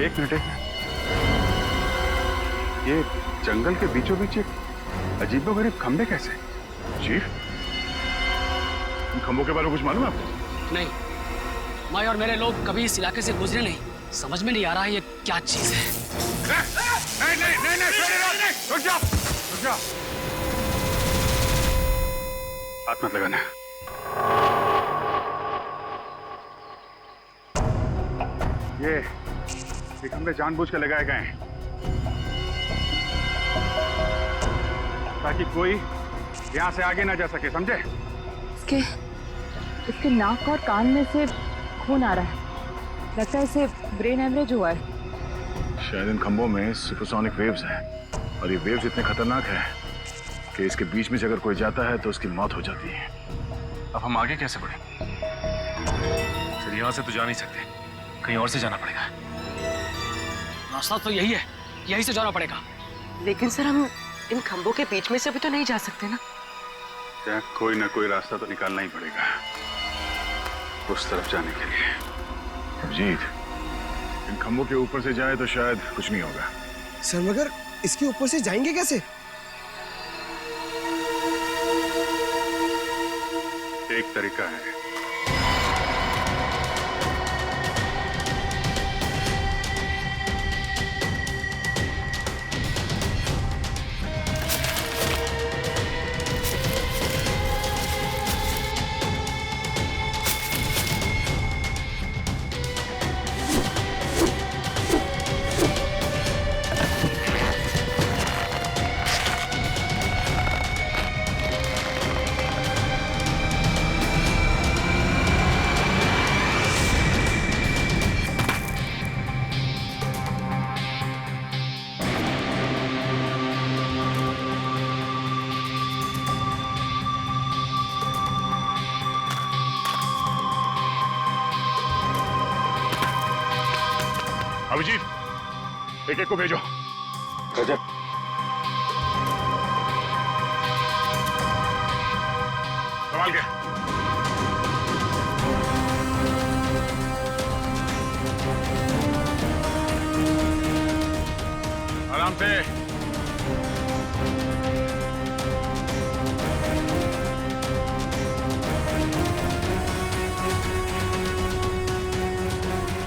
एक मिनट ये जंगल के बीचों बीच एक अजीबोगरीब खंबे कैसे? चीफ, इन खंबों के बारे में कुछ मालूम है आपको? नहीं, मैं और मेरे लोग कभी इस इलाके से गुजरे नहीं। समझ में नहीं आ रहा है ये क्या चीज है। नहीं, रुक जा। हाथ मत लगाना। ये खंबे जानबूझ के लगाए गए हैं ताकि कोई यहाँ से आगे ना जा सके, समझे? इसके नाक और कान में से खून आ रहा है। लगता है इसे ब्रेन हेमरेज हुआ है। शायद इन खंभों में सुपरसोनिक वेव्स हैं और ये वेव्स इतने खतरनाक हैं कि इसके बीच में से अगर कोई जाता है तो उसकी मौत हो जाती है। अब हम आगे कैसे बढ़ें? सर, यहाँ से तो जा नहीं सकते, कहीं और से जाना पड़ेगा। रास्ता तो यही है, यहीं से जाना पड़ेगा। लेकिन सर, हम इन खंभों के बीच में से भी तो नहीं जा सकते ना? क्या कोई ना कोई रास्ता तो निकालना ही पड़ेगा उस तरफ जाने के लिए। अभिजीत, इन खंभों के ऊपर से जाए तो शायद कुछ नहीं होगा। सर, मगर इसके ऊपर से जाएंगे कैसे? एक तरीका है। अभिजीत, एक को भेजो। रजत, संभाल के। आराम से।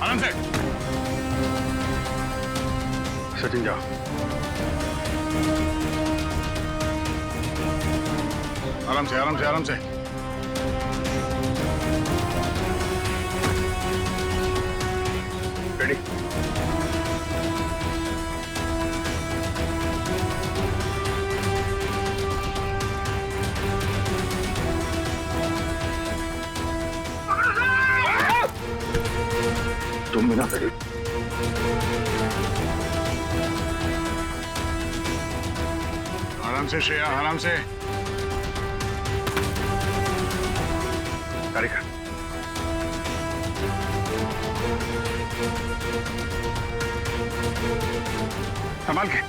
आराम से। सचिन, जाओ। आराम से, आराम से, आराम से। रेडी? तुम बिना रेडी। आराम से श्रेया, आराम से। तारिका, संभाल के।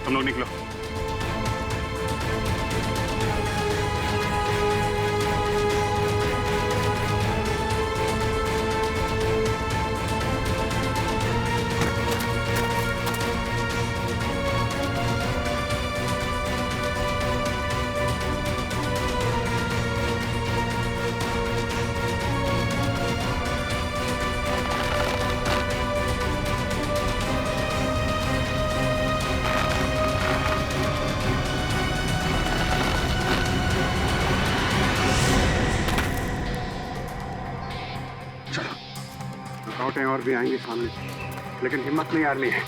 तुम लोग निकलो। रुकावटें और भी आएंगी सामने, लेकिन हिम्मत नहीं हारनी है।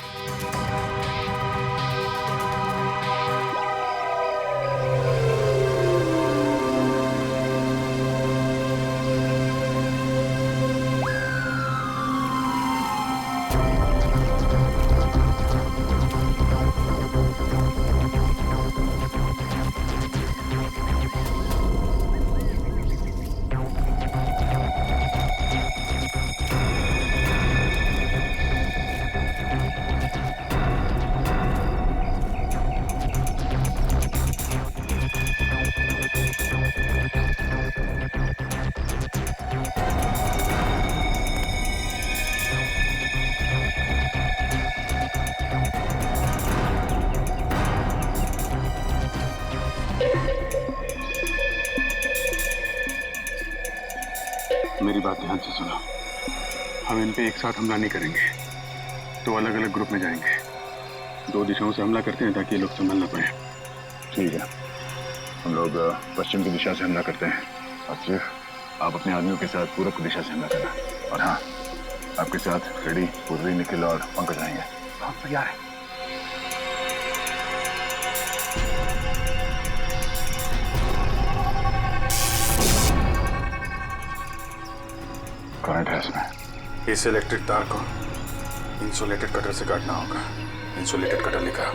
मेरी बात ध्यान से सुनो। हम इन पे एक साथ हमला नहीं करेंगे, तो अलग अलग ग्रुप में जाएंगे। 2 दिशाओं से हमला करते हैं ताकि ये लोग संभल ना पाए। ठीक है, हम लोग पश्चिम की दिशा से हमला करते हैं और सिर्फ आप अपने आदमियों के साथ पूरब की दिशा से हमला करना। और हाँ, आपके साथ रेडी, पूर्वी, निखिल और पंकज आएंगे। हम तैयार हैं। करंट है इसमें। इस इलेक्ट्रिक तार को इंसुलेटेड कटर से काटना होगा। इंसुलेटेड कटर लिखा।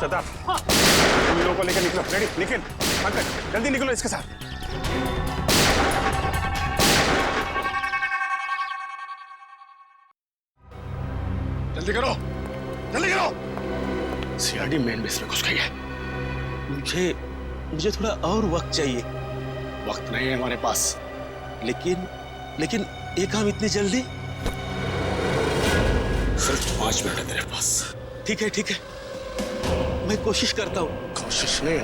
तुम लोगों को लेकर निकलो। रेडी, निखिल, पंकज, जल्दी निकलो इसके साथ। जल्दी करो, जल्दी करो। सीआरडी मेन बेस में घुस गई है। मुझे थोड़ा और वक्त चाहिए। वक्त नहीं है हमारे पास। लेकिन ये काम इतनी जल्दी? सिर्फ 5 मिनट है तेरे पास। ठीक है, मैं कोशिश करता हूँ। कोशिश नहीं,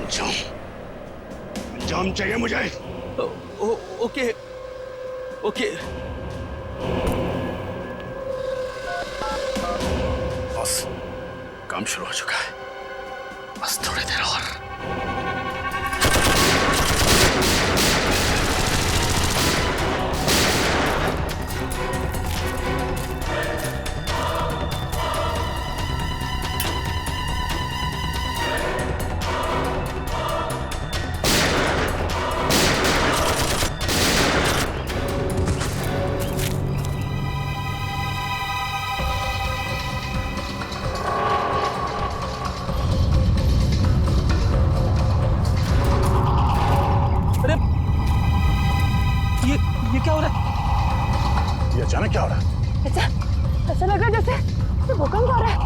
अंजाम चाहिए मुझे। ओके। बस काम शुरू हो चुका है, बस थोड़ी देर और। ये क्या हो रहा है? ये अचानक क्या हो रहा है? ऐसा लग रहा है जैसे भूकंप हो रहा है।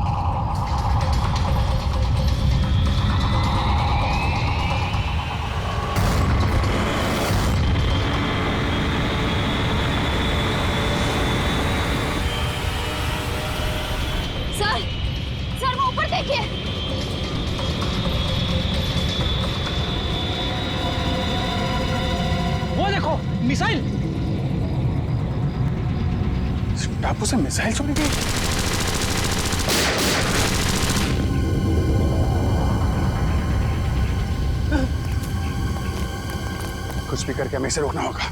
सर वो ऊपर देखिए। वो देखो, मिसाइल। टापू से मिसाइल छोड़ी गई। कुछ भी करके हमें इसे रोकना होगा।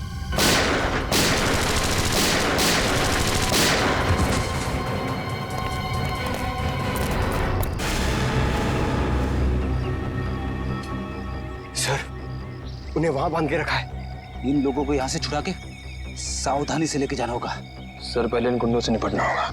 सर, उन्हें वहां बांध के रखा है। इन लोगों को यहाँ से छुड़ा के सावधानी से लेके जाना होगा। सर, पहले इन गुंडों से निपटना होगा।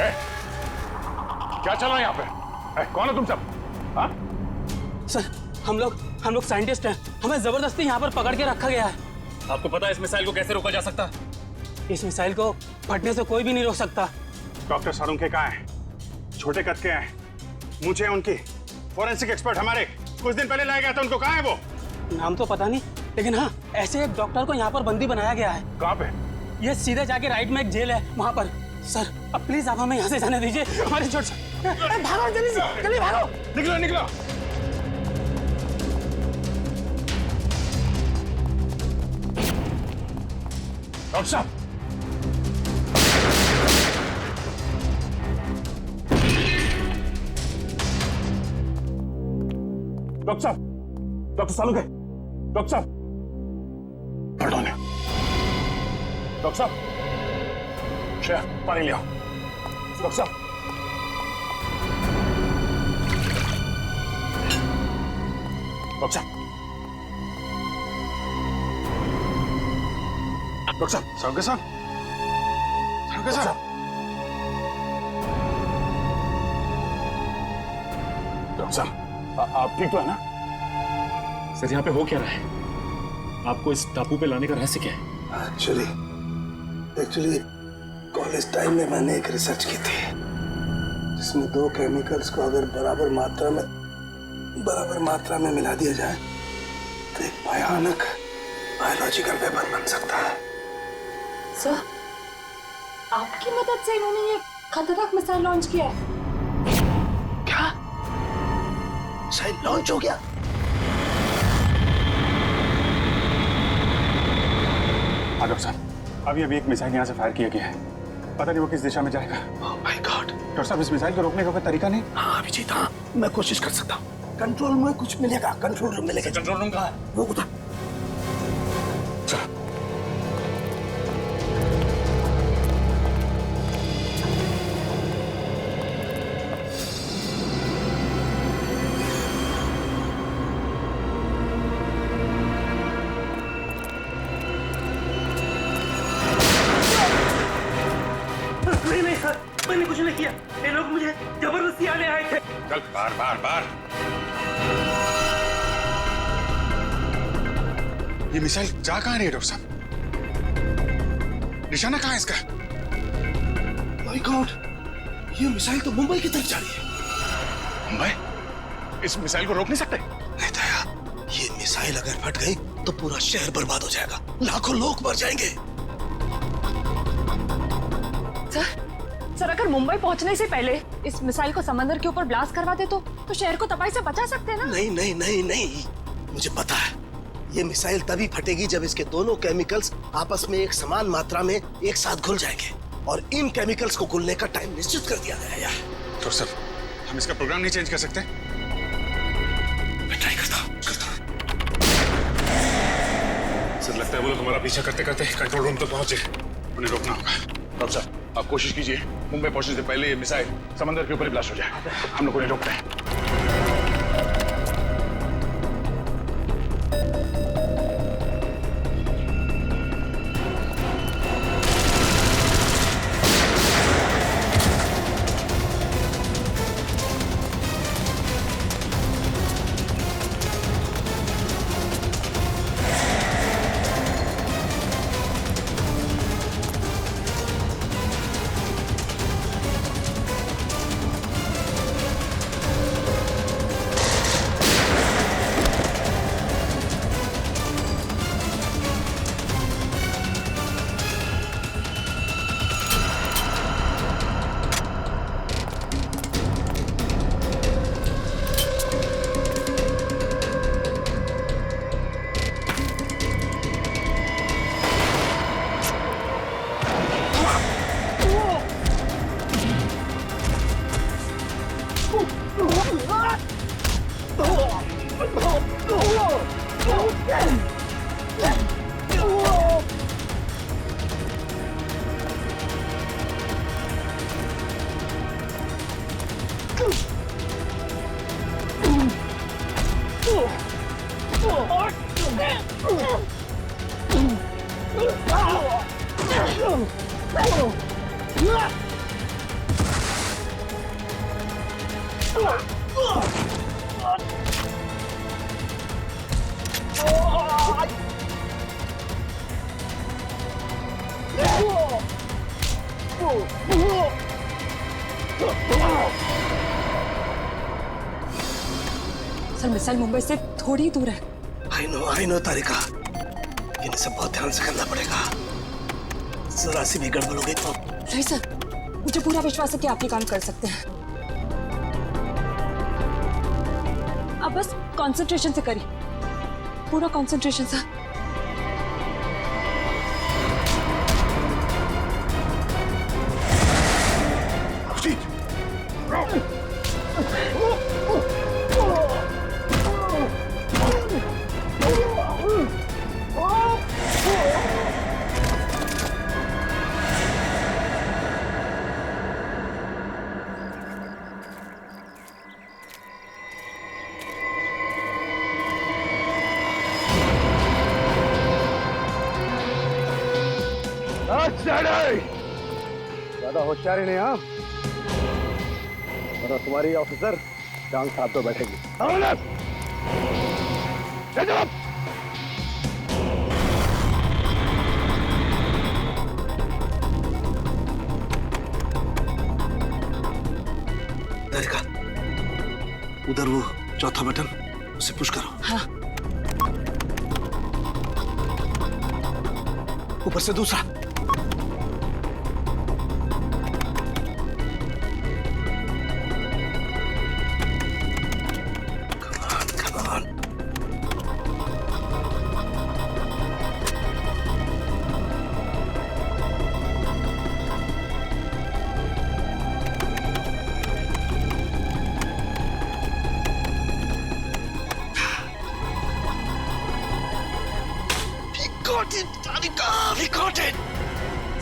क्या चल रहा है यहाँ पे? कौन हो तुम सब? हाँ? सर हम लोग साइंटिस्ट हैं, हमें जबरदस्ती यहाँ पर पकड़ के रखा गया है। आपको पता है इस मिसाइल को कैसे रोका जा सकता? इस मिसाइल को फटने से कोई भी नहीं रोक सकता। डॉक्टर सारुंखे कहाँ हैं? छोटे कद के हैं, मुझे उनकी फॉरेंसिक एक्सपर्ट हमारे कुछ दिन पहले लाया गया था, उनको कहाँ है वो? नाम तो पता नहीं, लेकिन हाँ ऐसे एक डॉक्टर को यहाँ पर बंदी बनाया गया है। कहाँ पे? ये सीधे जाके राइट में एक जेल है, वहाँ पर। सर अब प्लीज आप हमें यहाँ से जाने दीजिए, हमारी छोट भागो जल्दी से, जल्दी भागो। निकलो निकलो। डॉक्टर साहब, डॉक्टर साहब, डॉक्टर सालुंखे, डॉक्टर साहब, पढ़ो ने। डॉक्टर साहब, श्रेया पानी ले आओ। डॉक्टर साहब, डॉक्टर साहब, डॉक्टर साहब, सालुंखे साहब, सालुंखे साहब, डॉक्टर साहब, आप ठीक तो है ना? सर यहाँ पे हो क्या रहा है? आपको इस टापू पे लाने का रहस्य क्या है? एक्चुअली कॉलेज टाइम में मैंने एक रिसर्च की थी जिसमें दो केमिकल्स को अगर बराबर मात्रा में मिला दिया जाए तो एक भयानक बायोलॉजिकल वेपन बन सकता है। सर आपकी मदद से इन्होंने ये खतरनाक मिसाइल लॉन्च किया है। क्या मिसाइल लॉन्च हो गया? हाँ डॉक्टर साहब, अभी एक मिसाइल यहाँ से फायर किया गया है, पता नहीं वो किस दिशा में जाएगा। Oh my God. डॉक्टर साहब, इस मिसाइल को रोकने का कोई तरीका नहीं? हाँ अभिजीत, हाँ मैं कोशिश कर सकता हूँ। कंट्रोल में कुछ मिलेगा, कंट्रोल रूम मिलेगा। कंट्रोल रूम कहाँ है? वो उधर। चलो। नहीं सर, मैंने कुछ नहीं किया। ये लोग मुझे जबरदस्ती आने आए थे। चल बार। ये मिसाइल जा कहाँ रही है डॉक्टर साहब? निशाना कहाँ है इसका? माय गॉड, ये मिसाइल तो मुंबई की तरफ जा रही है। मुंबई? इस मिसाइल को रोक नहीं सकते? नहीं दया, ये मिसाइल अगर फट गई तो पूरा शहर बर्बाद हो जाएगा, लाखों लोग मर जाएंगे। सर अगर मुंबई पहुंचने से पहले इस मिसाइल को समंदर के ऊपर ब्लास्ट करवा दे तो शहर को तबाही से बचा सकते हैं ना? नहीं, मुझे पता है ये मिसाइल तभी फटेगी जब इसके दोनों केमिकल्स आपस में एक समान मात्रा में एक साथ घुल जाएंगे, और इन केमिकल्स को घुलने का टाइम निश्चित कर दिया गया है। डॉक्टर साहब, हम इसका प्रोग्राम नहीं चेंज कर सकते? मैं ट्राई करता हूँ। सर लगता है वो लोग हमारा पीछा करते करते कंट्रोल रूम तक पहुंचे, उन्हें रोकना होगा। डॉक्टर साहब, आप कोशिश कीजिए मुंबई पहुंचने से पहले ये मिसाइल समंदर के ऊपर ही ब्लास्ट हो जाए। हम लोग उन्हें रोकते हैं। सर मिसाइल मुंबई से थोड़ी ही दूर है। आई नो तारिका, लेकिन इसे बहुत ध्यान से करना पड़ेगा। जरा सी भी गड़बड़ हो गई तो। नहीं सर, मुझे पूरा विश्वास है कि आप ये काम कर सकते हैं। आप बस कंसंट्रेशन से करिए, पूरा कंसंट्रेशन सर। ज्यादा होशियारी नहीं, हाँ? और तुम्हारी ऑफिसर जान साहब तो बैठेगी। तारिका, उधर वो चौथा बटन, उसे पुश करो। हाँ। ऊपर से दूसरा।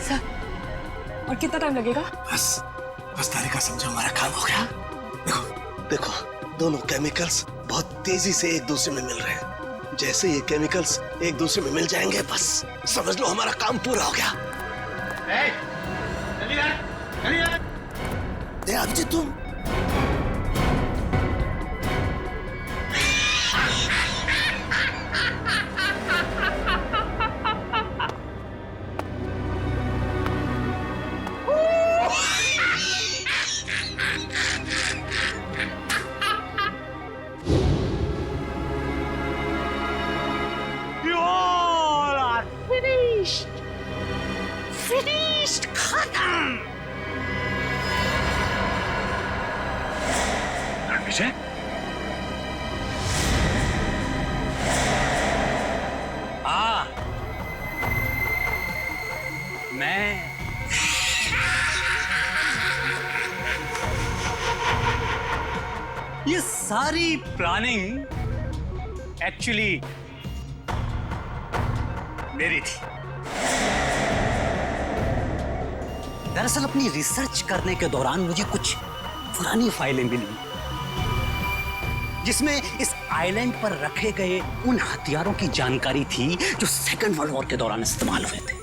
सर, और कितना टाइम लगेगा? बस तारिका, समझो हमारा काम हो गया। देखो, दोनों केमिकल्स बहुत तेजी से एक दूसरे में मिल रहे हैं। जैसे ये केमिकल्स एक दूसरे में मिल जाएंगे, बस समझ लो हमारा काम पूरा हो गया। अभिजीत, तुम विजय, ये सारी प्लानिंग एक्चुअली मेरी थी। दरअसल अपनी रिसर्च करने के दौरान मुझे कुछ पुरानी फाइलें मिली जिसमें इस आइलैंड पर रखे गए उन हथियारों की जानकारी थी जो सेकेंड वर्ल्ड वॉर के दौरान इस्तेमाल हुए थे।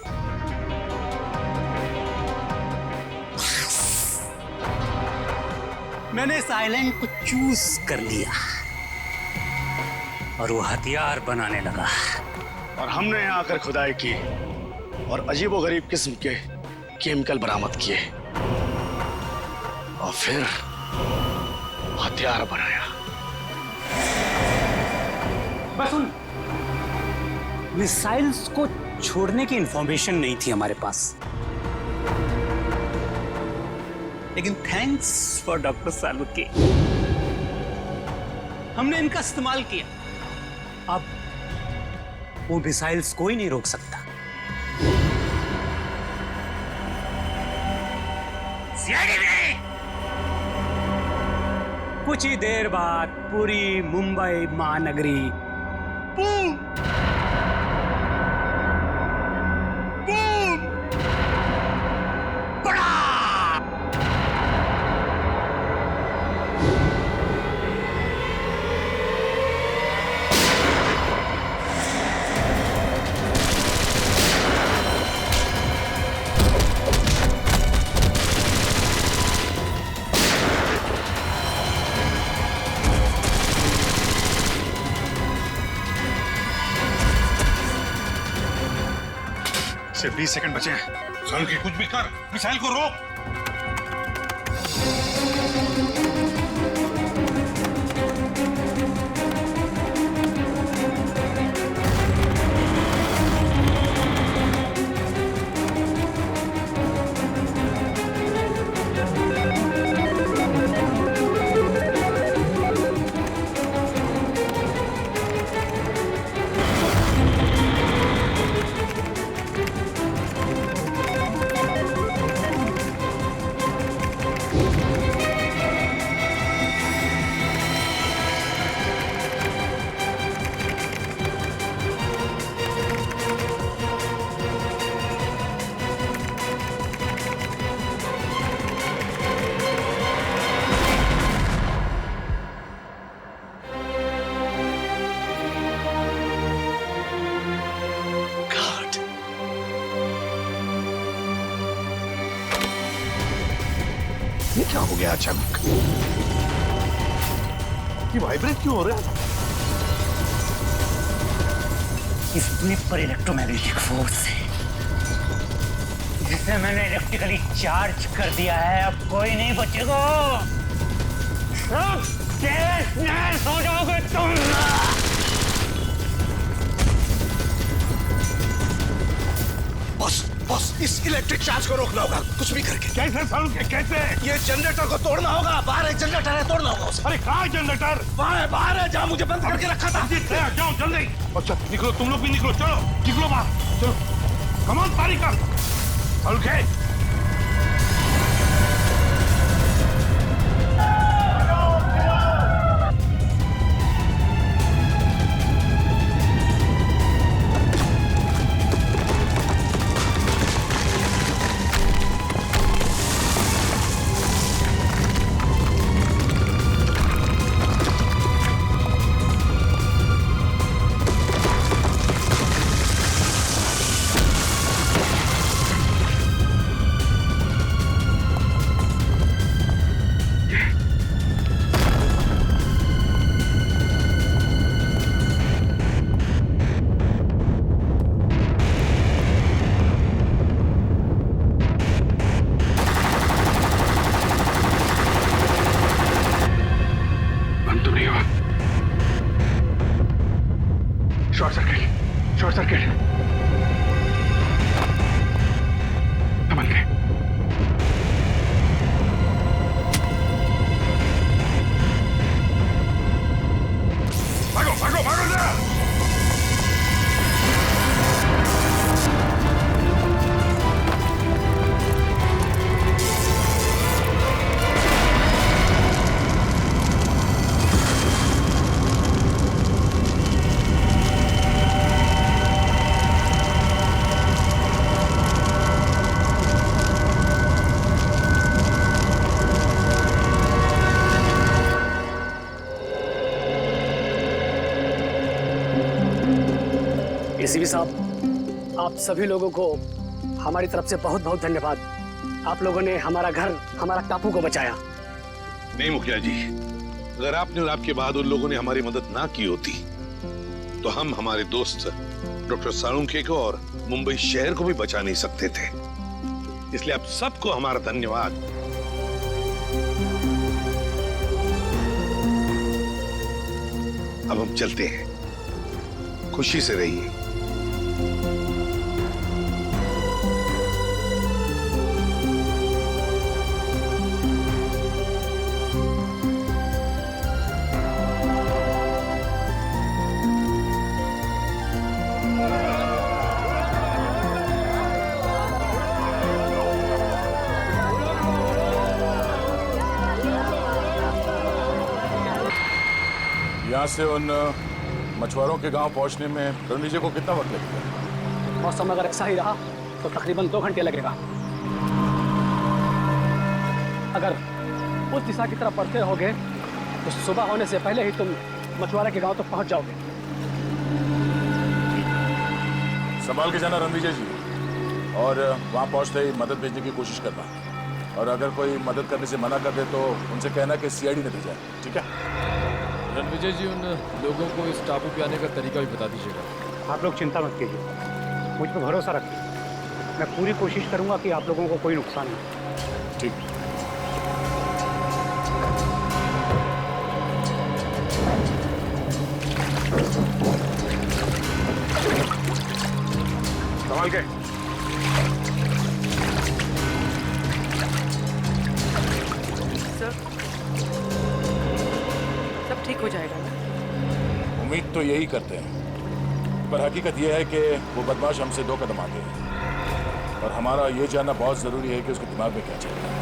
मैंने इस आइलैंड को चूज कर लिया और वो हथियार बनाने लगा। और हमने यहाँ आकर खुदाई की और अजीबोगरीब किस्म के केमिकल बरामद किए और फिर हथियार बनाया। बस सुन, मिसाइल्स को छोड़ने की इंफॉर्मेशन नहीं थी हमारे पास, लेकिन थैंक्स फॉर डॉक्टर सालुके, हमने इनका इस्तेमाल किया। अब वो मिसाइल्स कोई नहीं रोक सकता। कुछ ही देर बाद पूरी मुंबई महानगरी बूम बूम बड़ा सिर्फ 20 सेकंड बचे हैं। कुछ भी कर, मिसाइल को रोक। ये क्या हो गया अचानक? ये वाइब्रेट क्यों हो रहा है? इस ब्लिप पर इलेक्ट्रोमैग्नेटिक फोर्स है जिसे मैंने इलेक्ट्रिकली चार्ज कर दिया है। अब कोई नहीं बचेगा, सब तहस नहस हो जाओगे तुम। बॉस, इस इलेक्ट्रिक चार्ज को रोकना होगा कुछ भी करके। कैसे सालू के कैसे? ये जनरेटर को तोड़ना होगा। बाहर एक जनरेटर है, तोड़ना होगा उसे। अरे कहाँ है जनरेटर? वहाँ है, बाहर है, जहाँ मुझे बंद करके रखा था। जाओ जल्दी। अच्छा निकलो, तुम लोग भी निकलो, चलो निकलो बाहर, चलो कमान तारी कर। सालू के शॉर्ट सर्किट संभल के। भागो भागो भागो ना। एसीपी साहब, आप सभी लोगों को हमारी तरफ से बहुत बहुत धन्यवाद। आप लोगों ने हमारा घर, हमारा टापू को बचाया। नहीं मुखिया जी, अगर आपने और आपके बाद उन लोगों ने हमारी मदद ना की होती तो हम हमारे दोस्त डॉक्टर साळुंखे को और मुंबई शहर को भी बचा नहीं सकते थे। इसलिए आप सबको हमारा धन्यवाद। अब हम चलते हैं, खुशी से रहिए। यहाँ से उन मछुआरों के गांव पहुंचने में रणवीर जी को कितना वक्त लगेगा? मौसम अगर ऐसा ही रहा तो तकरीबन 2 घंटे लगेगा। अगर उस दिशा की तरफ बढ़ते रहोगे तो सुबह होने से पहले ही तुम मछुआरा के गांव तक पहुंच जाओगे। संभाल के जाना रणवीर जी, और वहां पहुंचते ही मदद भेजने की कोशिश करना, और अगर कोई मदद करने से मना कर दे तो उनसे कहना कि सीआईडी ने भेजा है, ठीक है? रणविजय जी, उन लोगों को इस टापू पे आने का तरीका भी बता दीजिएगा। आप लोग चिंता मत कीजिए, मुझ पर भरोसा रखिए। मैं पूरी कोशिश करूंगा कि आप लोगों को कोई नुकसान नहीं। ठीक। संभाल के। ठीक हो जाएगा ना? उम्मीद तो यही करते हैं, पर हकीकत यह है कि वो बदमाश हमसे 2 कदम आगे है, और हमारा ये जानना बहुत जरूरी है कि उसके दिमाग में क्या चल रहा है।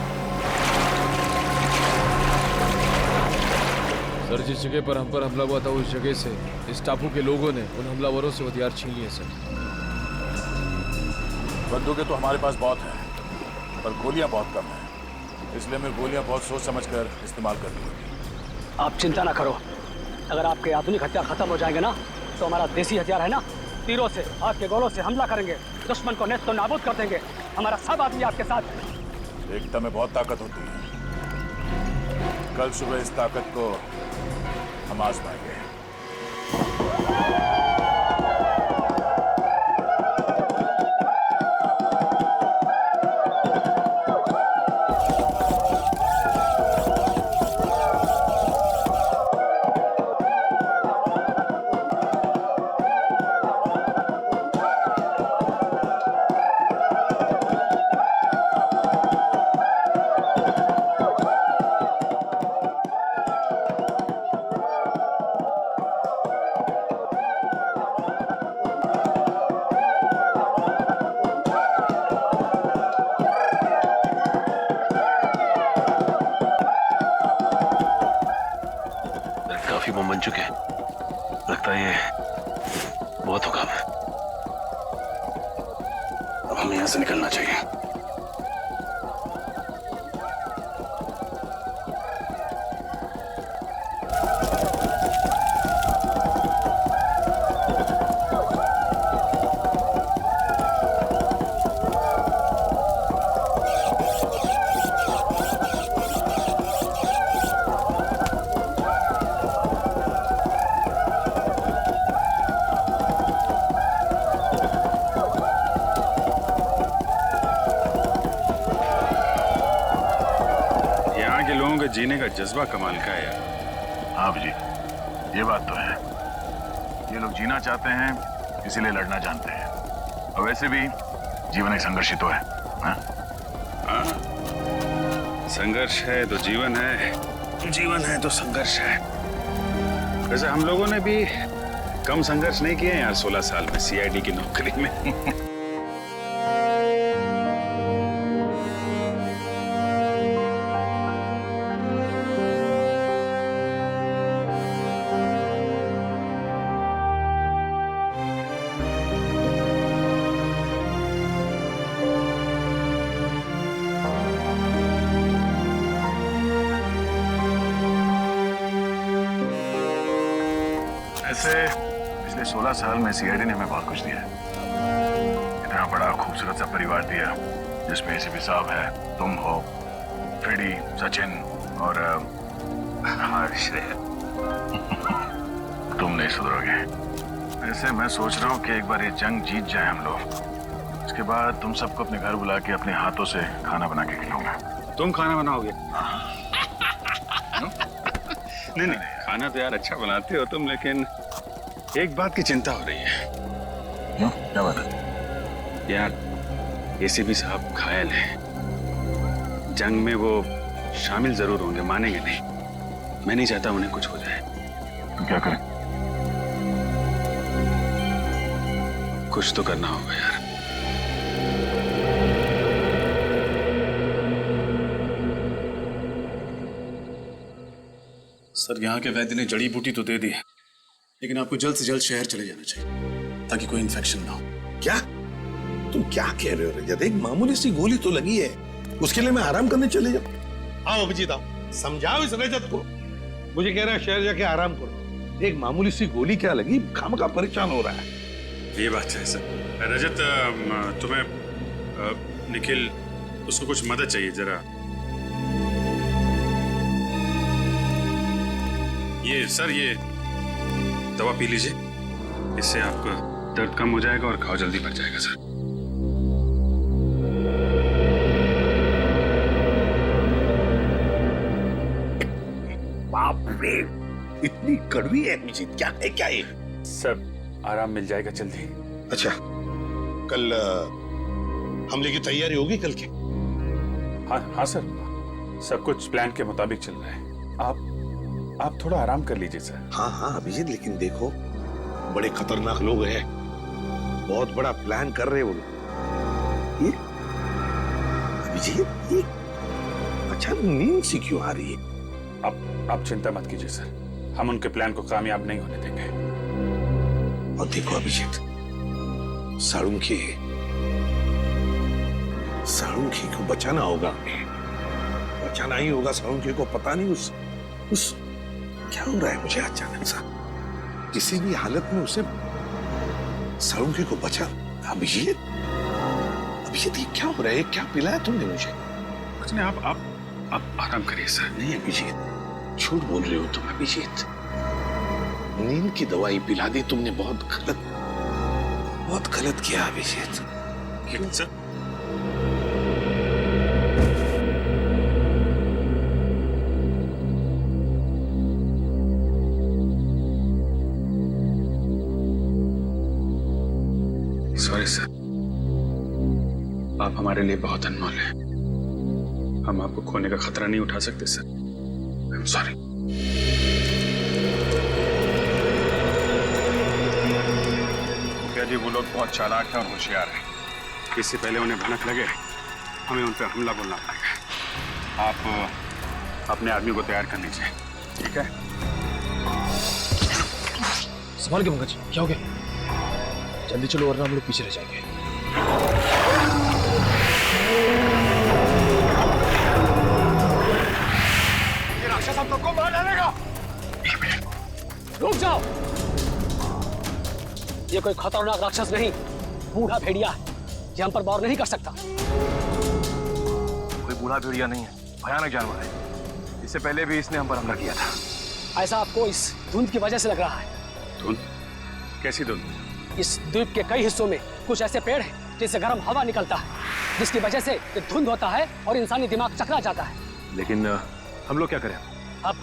सर, जिस जगह पर हम पर हमला हुआ था उस जगह से इस टापू के लोगों ने उन हमलावरों से हथियार छीन लिए। सर, बंदूकें तो हमारे पास बहुत हैं, पर गोलियां बहुत कम हैं, इसलिए हमें गोलियां बहुत सोच समझकर इस्तेमाल करनी होगी। आप चिंता ना करो, अगर आपके आधुनिक हथियार खत्म हो जाएंगे ना तो हमारा देसी हथियार है ना, तीरों से, हाथ के गोलों से हमला करेंगे, दुश्मन को नेस्त नाबूद कर देंगे। हमारा सब आदमी आपके साथ है। एकता में बहुत ताकत होती है, कल सुबह इस ताकत को हम आजमाएंगे। काफी बम बन चुके हैं, लगता है ये बहुत होगा। अब हमें यहाँ से निकलना चाहिए। जीने का जज्बा कमाल का है यार। हाँ जी, ये बात तो है। ये लोग जीना चाहते हैं, इसीलिए लड़ना जानते हैं। और वैसे भी जीवन एक संघर्ष ही तो है। हाँ? संघर्ष है तो जीवन है, जीवन है तो संघर्ष है। वैसे हम लोगों ने भी कम संघर्ष नहीं किए यार 16 साल में सीआईडी की नौकरी में। ऐसे पिछले 16 साल में सीआईडी ने हमें बहुत कुछ दिया है। इतना बड़ा खूबसूरत सा परिवार दिया जिसमें एसीपी साहब है, तुम हो, फ्रेडी, सचिन और हर्ष है। तुम नहीं सुधरोगे। ऐसे मैं सोच रहा हूँ कि एक बार ये जंग जीत जाए हम लोग, उसके बाद तुम सबको अपने घर बुला के अपने हाथों से खाना बना के खिलाऊंगा। तुम खाना बनाओगे? नहीं नहीं, खाना तो यार अच्छा बनाते हो तुम, लेकिन एक बात की चिंता हो रही है। क्या बात है? यार एसीपी साहब घायल हैं। जंग में वो शामिल जरूर होंगे, मानेंगे नहीं। मैं नहीं चाहता उन्हें कुछ हो जाए। तो क्या करें? कुछ तो करना होगा यार। सर, यहाँ के वैद्य ने जड़ी बूटी तो दे दी है, लेकिन आपको जल्द से जल्द शहर चले जाना चाहिए ताकि कोई इन्फेक्शन ना हो। क्या तुम क्या कह रहे हो रजत? एक मामूली सी गोली तो लगी है, उसके लिए मैं आराम करने चले जाऊं? आओ अभिजीत आओ, समझाओ इस रजत को। मुझे कह रहा है शहर जाके आराम करो। एक मामूली सी गोली क्या लगी, खामखा परेशान हो रहा है। ये बात है सर। रजत, तुम्हें निखिल, उसको कुछ मदद चाहिए जरा। ये सर, ये दवा पी लीजिए, इससे आपका दर्द कम हो जाएगा और घाव जल्दी भर जाएगा सर। बाप रे, इतनी कड़वी है अभिजीत, क्या है क्या ये? सर आराम मिल जाएगा जल्दी। अच्छा, कल हमले की तैयारी होगी कल की? हाँ सर, सब कुछ प्लान के मुताबिक चल रहा है। आप थोड़ा आराम कर लीजिए सर। हाँ हाँ अभिजीत, लेकिन देखो बड़े खतरनाक लोग हैं, बहुत बड़ा प्लान कर रहे हैं वो लोग। ये अभिजीत, ये अच्छा नींद सी क्यों आ रही है? आप चिंता मत कीजिए सर, हम उनके प्लान को कामयाब नहीं होने देंगे। और देखो अभिजीत, साळुंखे को बचाना होगा हमें, बचाना ही होगा साळुंखे को। पता नहीं उस क्या हो रहा है मुझे अचानक सा, किसी भी हालत में उसे साळुंखे को बचा। अभिजीत ये क्या हो रहा है? क्या पिलाया तुमने मुझे? कुछ नहीं, आप आराम करिए सर। नहीं अभिजीत, झूठ बोल रहे हो तुम अभिजीत। नींद की दवाई पिला दी तुमने, बहुत गलत किया अभिजीत। क्यों सर? सॉरी सर, आप हमारे लिए बहुत अनमोल हैं। हम आपको खोने का खतरा नहीं उठा सकते सर। I am sorry. मुखिया जी, वो लोग बहुत चालाक हैं और होशियार हैं। इससे पहले उन्हें भनक लगे, हमें उन पर हमला बोलना पड़ेगा। आप अपने आदमी को तैयार कर लीजिए, ठीक है? संभाल के पंकज, क्या हो गया? जल्दी चलो वरना हम लोग पीछे रह जाएंगे। ये राक्षस हम सबको मार डालेगा। रुक जाओ, ये कोई खतरनाक राक्षस नहीं, बूढ़ा भेड़िया है। ये हम पर वार नहीं कर सकता। कोई बूढ़ा भेड़िया नहीं है, भयानक जानवर है। इससे पहले भी इसने हम पर हमला किया था। ऐसा आपको इस धुंध की वजह से लग रहा है। धुंध? कैसी धुंध? इस द्वीप के कई हिस्सों में कुछ ऐसे पेड़ हैं जिससे गर्म हवा निकलता है, जिसकी वजह से ये धुंध होता है और इंसानी दिमाग चकरा जाता है। लेकिन हम लोग क्या करें? अब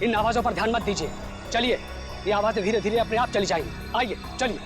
इन आवाजों पर ध्यान मत दीजिए, चलिए, ये आवाजें धीरे धीरे अपने आप चली जाएंगी। आइए, चलिए।